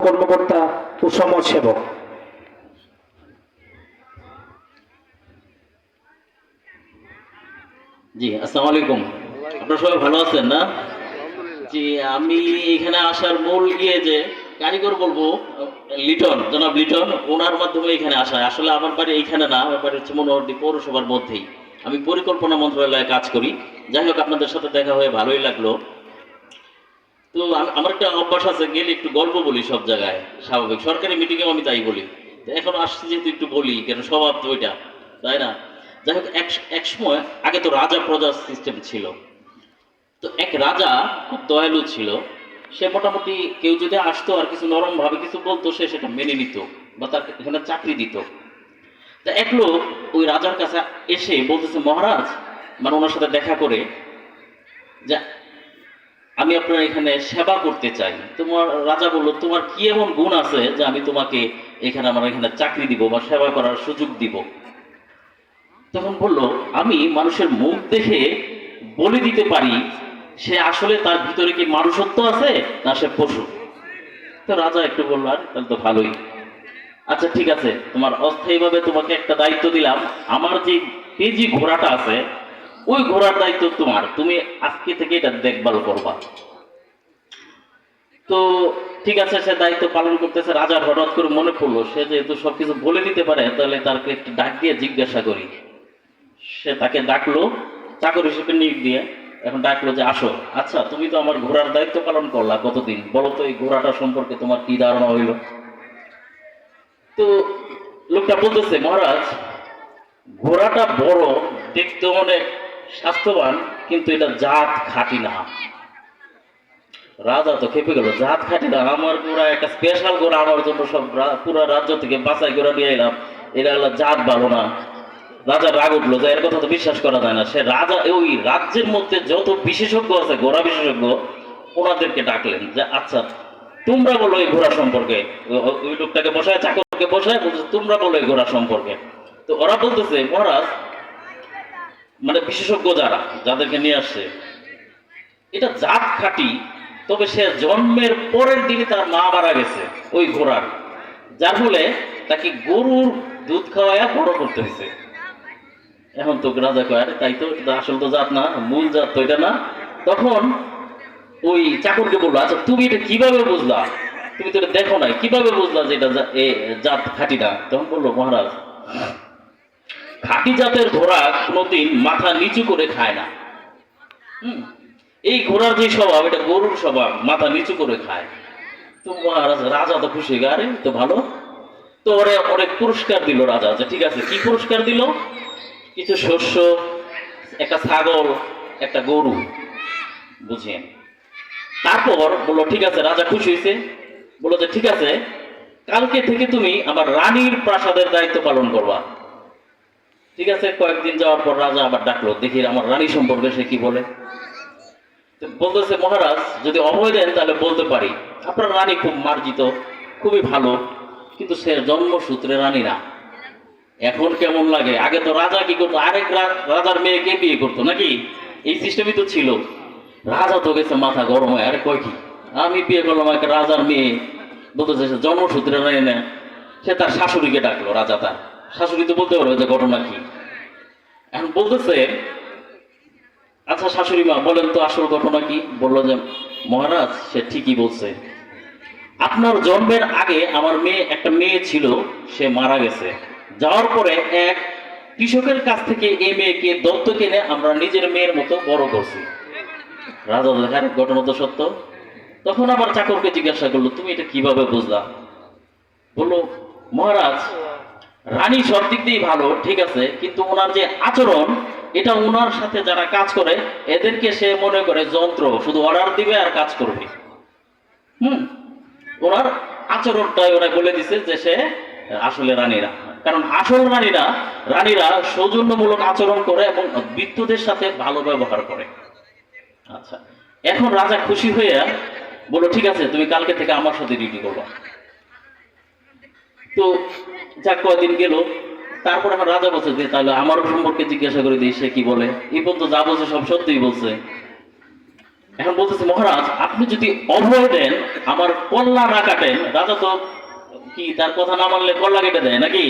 কর্মকর্তা ও সমাজসেবক। জি, আসসালামু আলাইকুম। আপনারা সবাই ভালো আছেন না? জি, আমি এখানে আসার মূল যে কারিগর বলবো লিটন, জনাব লিটন, ওনার মাধ্যমে এখানে আসা। আসলে আমার বাড়ি এইখানে না, আমার বাড়ি হচ্ছে মনোহরদী পৌরসভার মধ্যেই। আমি পরিকল্পনা মন্ত্রণালয়ে কাজ করি। যাই হোক, আপনাদের সাথে দেখা হয়ে ভালোই লাগলো। তো আমার একটা অভ্যাস আছে, গেলে একটু গল্প বলি সব জায়গায়, স্বাভাবিক। সরকারি মিটিংয়েও আমি তাই বলি। তো এখন আসছি যেহেতু একটু বলি, কেন স্বভাব তো ওইটা, তাই না? যাই হোক, এক সময় আগে তো রাজা প্রজা সিস্টেম ছিল। তো এক রাজা খুব দয়ালু ছিল। সে মোটামুটি কেউ যদি আসতো আর কিছু নরম ভাবে কিছু বলতো, সে সেটা মেনে নিত বা তার এখানে চাকরি দিত। তা এক লোক ওই রাজার কাছে এসে বলতেছে, মহারাজ, মানে ওনার সাথে দেখা করে, যে আমি আপনার এখানে সেবা করতে চাই। তোমার রাজা বলল, তোমার কি এমন গুণ আছে যে আমি তোমাকে এখানে আমার এখানে চাকরি দিব বা সেবা করার সুযোগ দিব? তখন বলল, আমি মানুষের মুখ দেখে বলে দিতে পারি সে আসলে তার ভিতরে কি মানুষত্ব আছে না সে পশু। তো রাজা একটু বলল, আর তাহলে তো ভালোই। আচ্ছা ঠিক আছে, তোমার অস্থায়ীভাবে তোমাকে একটা দায়িত্ব দিলাম। আমার যে তেজি ঘোড়াটা আছে, ওই ঘোড়ার দায়িত্ব তোমার, তুমি আজকে থেকে এটা দেখভাল করবা। তো ঠিক আছে, সে দায়িত্ব পালন করতেছে। রাজার হঠাৎ করে মনে পড়লো, সে যেহেতু সবকিছু বলে দিতে পারে, তাহলে তাকে একটু ডাক দিয়ে জিজ্ঞাসা করি। সে তাকে ডাকলো, চাকর হিসেবে নিয়োগ দিয়ে। এখন ডাকলো যে, আসো, আচ্ছা তুমি তো আমার ঘোড়ার দায়িত্ব পালন করলা কতদিন, বলো তো এই ঘোড়াটা সম্পর্কে তোমার কি ধারণা হইল? তো লোকটা বলতেছে, মহারাজ, ঘোড়াটা বড়, দেখতে অনেক স্বাস্থ্যবান, কিন্তু এটা জাত খাঁটি না। রাজা তো খেপে গেল, জাত খাঁটি না? আমার ঘোড়া একটা স্পেশাল ঘোড়া, আমার জন্য সব পুরা রাজ্য থেকে বাছাই করে নিয়ে এলাম, এটা হলো জাত ভালো না। রাজার রাগ উঠলো যে এর কথা তো বিশ্বাস করা যায় না। সে রাজা ওই রাজ্যের মধ্যে যত বিশেষজ্ঞ আছে, ঘোড়া বিশেষজ্ঞ, ওনাদেরকে ডাকলেন যে, আচ্ছা তোমরা বলো এই ঘোড়া সম্পর্কে। ওই লোকটাকে বসায়, চাকরকে বসায় বলছে, তোমরা বলো এই ঘোড়া সম্পর্কে। তো ওরা বলতেছে, মহারাজ, মানে বিশেষজ্ঞ যারা, যাদেরকে নিয়ে আসছে, এটা জাত খাঁটি, তবে সে জন্মের পরের দিনই তার মা মারা গেছে ওই ঘোড়ার, যার ফলে তাকে গরুর দুধ খাওয়াইয়া বড় করতে হয়েছে। এখন তো রাজা কয়, আরে তাই তো, এটা আসল তো জাত না, মূল জাত তো এটা না। তখন ওই চাকরকে বললো, আচ্ছা তুমি এটা কিভাবে বুঝলা? তুমি তো এটা দেখো নাই, কিভাবে বুঝলা যে এটা জাত খাঁটি না? তখন বললো, মহারাজ, খাঁটি জাতের ঘোড়া কোনোদিন মাথা নিচু করে খায় না। এই ঘোড়ার যে স্বভাব, এটা গরুর স্বভাব, মাথা নিচু করে খায়। তো মহারাজ, রাজা তো খুশি, আরে তো ভালো। তো ওরে অনেক পুরস্কার দিল রাজা। যে ঠিক আছে, কি পুরস্কার দিল? কিছু শস্য, একটা ছাগল, একটা গরু, বুঝেন। তারপর বললো, ঠিক আছে, রাজা খুশি হয়েছে। বললো যে ঠিক আছে, কালকে থেকে তুমি আমার রানীর প্রাসাদের দায়িত্ব পালন করবা। ঠিক আছে, কয়েকদিন যাওয়ার পর রাজা আবার ডাকলো, দেখি আমার রানী সম্পর্কে সে কি বলে। বলতেছে, মহারাজ, যদি অভয় দেন তাহলে বলতে পারি আপনার রানী খুব মার্জিত, খুবই ভালো, কিন্তু সে জন্মসূত্রে রানী না। এখন কেমন লাগে? আগে তো রাজা কি করতো, আরেক রাজার মেয়েকে বিয়ে করতো নাকি? এই সিস্টেমই তো ছিল। রাজা তো গেছে মাথা গরম হয়, আরে কয় কি, আমি বিয়ে করলাম একটা রাজার মেয়ে, বলতেছে সে জন্মসূত্রে রানী না। সে তার শাশুড়িকে ডাকলো, রাজা তার শাশুড়ি তো বলতে পারবে যে ঘটনা কি। এখন বলতেছে, আচ্ছা শাশুড়ি মা, বলেন তো আসল ঘটনা কি? বললো যে, মহারাজ, সে ঠিকই বলছে, আপনার জন্মের আগে আমার একটা মেয়ে ছিল, সে মারা গেছে। যাওয়ার পরে এক কৃষকের কাছ থেকে এই মেয়েকে দত্তক এনে আমরা নিজের মেয়ের মতো বড় করছি। রাজা দেখার ঘটনা তো সত্য। তখন আবার চাকরকে জিজ্ঞাসা করলো, তুমি এটা কিভাবে বুঝলা? বললো, মহারাজ, রানী সব দিক দিয়েই ভালো, ঠিক আছে, কিন্তু ওনার যে আচরণ, এটা ওনার সাথে যারা কাজ করে এদেরকে সে মনে করে যন্ত্র, শুধু অর্ডার দিবে আর কাজ করবে। হুম, ওনার আচরণটাই ওরা বলে দিছে যে সে আসলে রানীরা। কারণ আসল রানীরা সৌজন্যমূলক আচরণ করে এবং বৃদ্ধদের সাথে ভালো ব্যবহার করে। আচ্ছা, এখন রাজা খুশি হয়ে বললো, ঠিক আছে, তুমি কালকে থেকে আমার সাথে ডিউটি করবা। তো যাক, কয়দিন গেল। তারপর আমার রাজা বলছে যে, তাহলে আমার সম্পর্কে জিজ্ঞাসা করে দিই, সে কি বলে। এই পর্যন্ত যা বলছে সব সত্যিই বলছে। এখন বলতেছে মহারাজ আপনি যদি অভয় দেন, আমার কল্লা না কাটেন, রাজা তো কি তার কথা না মানলে কল্লা কেটে দেয় নাকি,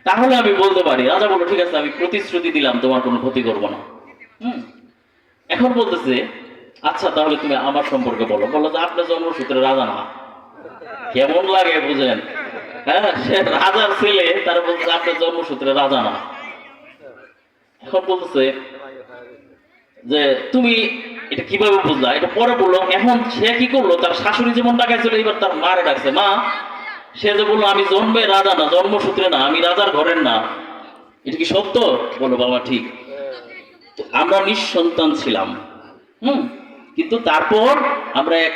তাহলে আমি বলতে পারি। রাজা বলল ঠিক আছে, আমি প্রতিশ্রুতি দিলাম তোমার কোনো ক্ষতি করবো না। হুম। এখন বলতেছে আচ্ছা তাহলে তুমি আমার সম্পর্কে বলো। বললো যে আপনার জন্মসূত্রে রাজা না। কেমন লাগে বুঝেন? হ্যাঁ, সে রাজার ছেলে, তারা বলতেছে আপনার জন্মসূত্রে রাজা না। এখন বলতেছে যে তুমি এটা কিভাবে বুঝলা, এটা পরে বললো। এখন সে কি করলো, তার শাশুড়ি যেমন ডাকাইছিল, এবার তার মারে ডাকছে। মা, সে যে বললো আমি জন্মে রাজা না, জন্মসূত্রে না, আমি রাজার ঘরের না, এটা কি সত্য? বললো বাবা ঠিক, তো আমরা নিঃসন্তান ছিলাম। কিন্তু তারপর আমরা এক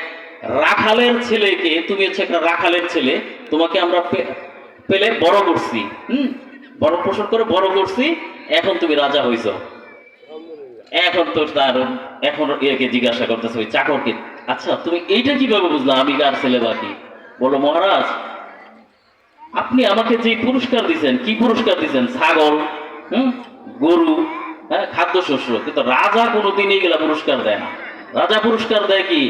রাখালের ছেলেকে, তুমি হচ্ছে একটা রাখালের ছেলে, তোমাকে আমরা পেলে বড় করছি, বড় পোষণ করে বড় করছি, এখন তুমি রাজা হইছো। এখন তো তার এখন একে জিজ্ঞাসা করতেছে ওই চাকরকে, আচ্ছা তুমি এইটা কিভাবে বুঝলা আমি কার ছেলে বাকি? বলো মহারাজ আপনি আমাকে যে পুরস্কার দিচ্ছেন, কি পুরস্কার দিচ্ছেন? ছাগল, গরু, হ্যাঁ, খাদ্যশস্য। কিন্তু রাজা কোনোদিন এইগুলা পুরস্কার দেয় না। রাজা পুরস্কার দেয় কি?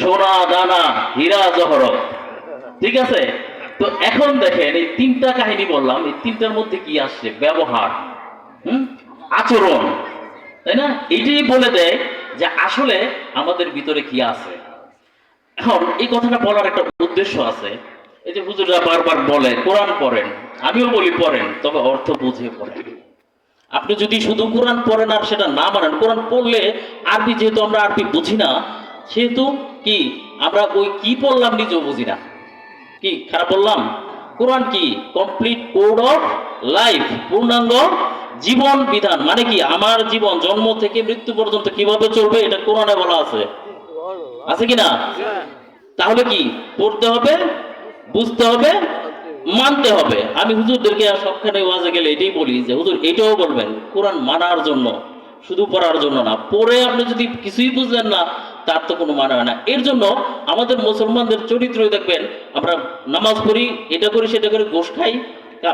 সোনা দানা, হীরা জহরত। ঠিক আছে? তো এখন দেখেন এই তিনটা কাহিনী বললাম, এই তিনটার মধ্যে কি আসছে? ব্যবহার, আচরণ, তাই না? এটাই বলে দেয় যে আসলে আমাদের ভিতরে কি আছে। এখন এই কথাটা বলার একটা উদ্দেশ্য আছে। এই যে হুজুররা বারবার বলে কোরআন পড়েন, আমিও বলি পড়েন, তবে অর্থ বুঝে পড়েন। আপনি যদি শুধু কোরআন পড়েন আর সেটা না মানেন, কোরআন পড়লে আরবি যেহেতু আমরা আরবি বুঝি না, সেহেতু কি আমরা ওই কি পড়লাম নিজেও বুঝি না। কি খারাপ বললাম? কোরআন কি? কমপ্লিট কোড অফ লাইফ, পূর্ণাঙ্গ জীবন বিধান। মানে কি আমার জীবন জন্ম থেকে মৃত্যু পর্যন্ত কিভাবে চলবে এটা কোরআনে বলা আছে, আছে কিনা? তাহলে কি পড়তে হবে, বুঝতে হবে, মানতে হবে। আমি হুজুরদেরকে সবখানে ওয়াজে গেলে এটাই বলি যে হুজুর এটাও বলবেন কোরআন মানার জন্য, শুধু পড়ার জন্য না। পড়ে আপনি যদি কিছুই বুঝলেন না, তার তো কোনো মানে হয় না। এর জন্য আমাদের মুসলমানদের চরিত্রই দেখবেন, আমরা নামাজ পড়ি, এটা করি সেটা করি, গোশ খাই,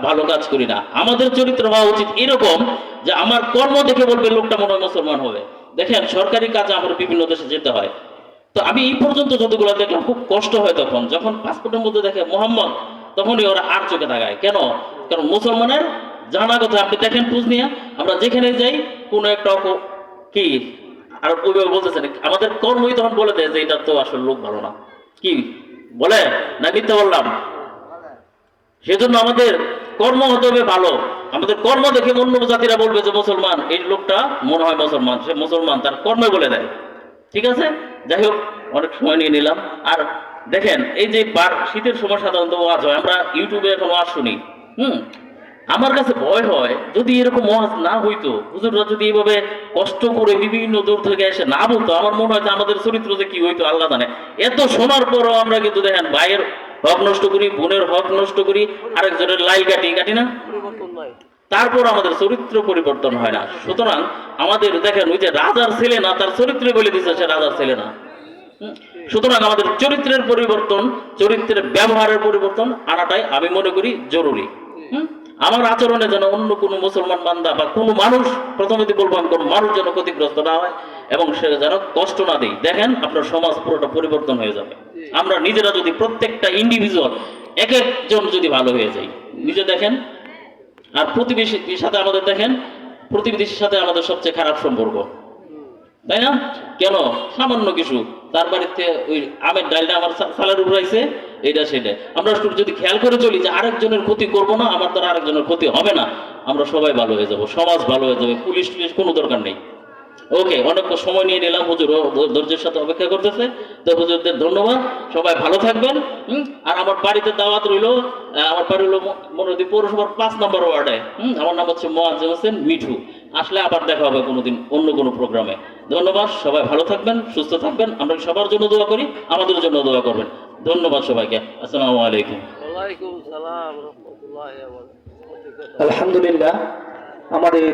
ভালো কাজ করি না। আমাদের চরিত্র হওয়া উচিত এরকম যে আমার কর্ম দেখে বলবে লোকটা মনে হয় মুসলমান হবে। দেখেন সরকারি কাজে আমার বিভিন্ন দেশে যেতে হয়, তো আমি এই পর্যন্ত যতগুলো দেখলাম খুব কষ্ট হয় তখন যখন পাসপোর্টের মধ্যে দেখে মোহাম্মদ, তখনই ওরা আর চোখে তাকায়। কেন? কারণ মুসলমানের জানা কথা। আপনি দেখেন খোঁজ নিয়ে আমরা যেখানে যাই কোনো একটা কি আর ওইভাবে বলতেছেন, আমাদের কর্মই তখন বলে দেয় যে এটা তো আসলে লোক ভালো না। কি বলে না মিথ্যা বললাম? সেজন্য আমাদের কর্ম হতে হবে ভালো। আমাদের কর্ম দেখে অন্য জাতিরা বলবে যে মুসলমান, এই লোকটা মনে হয় মুসলমান, সে মুসলমান, তার কর্মে বলে দেয়। ঠিক আছে, যাই হোক অনেক সময় নিয়ে নিলাম। আর দেখেন এই যে শীতের সময় সাধারণত ওয়াজ হয়, আমরা ইউটিউবে এখন ওয়াজ শুনি। আমার কাছে ভয় হয় যদি এরকম ওয়াজ না হইতো, হুজুররা যদি এইভাবে কষ্ট করে বিভিন্ন দূর থেকে এসে না বলতো, আমার মনে হয় যে আমাদের চরিত্র যে কি হইতো আল্লাহ জানে। এত শোনার পরও আমরা কিন্তু দেখেন ভাইয়ের হক নষ্ট করি, বোনের হক নষ্ট করি, আরেকজনের লাইল কাটি না, তারপর আমাদের চরিত্র পরিবর্তন হয় না। সুতরাং আমাদের দেখেন ওই যে রাজার ছেলে না, তার চরিত্রে বলে দিচ্ছে সে রাজার ছেলে না। সুতরাং আমাদের চরিত্রের পরিবর্তন, চরিত্রের ব্যবহারের পরিবর্তন আনাটাই আমি মনে করি জরুরি। আমার আচরণে যেন অন্য কোনো মুসলমান বান্দা বা কোনো মানুষ, প্রথমে বলবো আমি কোনো মানুষ যেন ক্ষতিগ্রস্ত না হয় এবং সে যেন কষ্ট না দেয়। দেখেন আপনার সমাজ পুরোটা পরিবর্তন হয়ে যাবে। আমরা নিজেরা যদি প্রত্যেকটা ইন্ডিভিজুয়াল এক একজন যদি ভালো হয়ে যাই, নিজে দেখেন। আর প্রতিবেশীর সাথে আমাদের দেখেন, প্রতিবেশীর সাথে আমাদের সবচেয়ে খারাপ সম্পর্ক, তাই না? কেন? সামান্য কিছু, তার বাড়িতে ওই আমের ডালটা আমার সালের উপর আইছে, এইটা সেটা। আমরা যদি খেয়াল করে চলি যে আরেকজনের ক্ষতি করব না, আমার দ্বারা আরেকজনের ক্ষতি হবে না, আমরা সবাই ভালো হয়ে যাব, সমাজ ভালো হয়ে যাবে। পুলিশ কোনো দরকার নেই। ওকে, অনেক সময় নিয়ে নিলাম, হুজুর ধৈর্যের সাথে অপেক্ষা করতেছে। তো হুজুরদের ধন্যবাদ, সবাই ভালো থাকবেন। আর আমার বাড়িতে দাওয়াত রইল, আমার বাড়ি হলো মনোদী পৌরসভার 5 নম্বর ওয়ার্ডে। আমার নাম হচ্ছে মোয়াজ্জেম হোসেন মিঠু। আসলে আবার দেখা হবে কোনোদিন অন্য কোনো প্রোগ্রামে। ধন্যবাদ, সবাই ভালো থাকবেন, সুস্থ থাকবেন। আমরা সবার জন্য দোয়া করি, আমাদের জন্য দোয়া করবেন। ধন্যবাদ সবাইকে। আসসালামু আলাইকুম। আলহামদুলিল্লাহ, আমাদের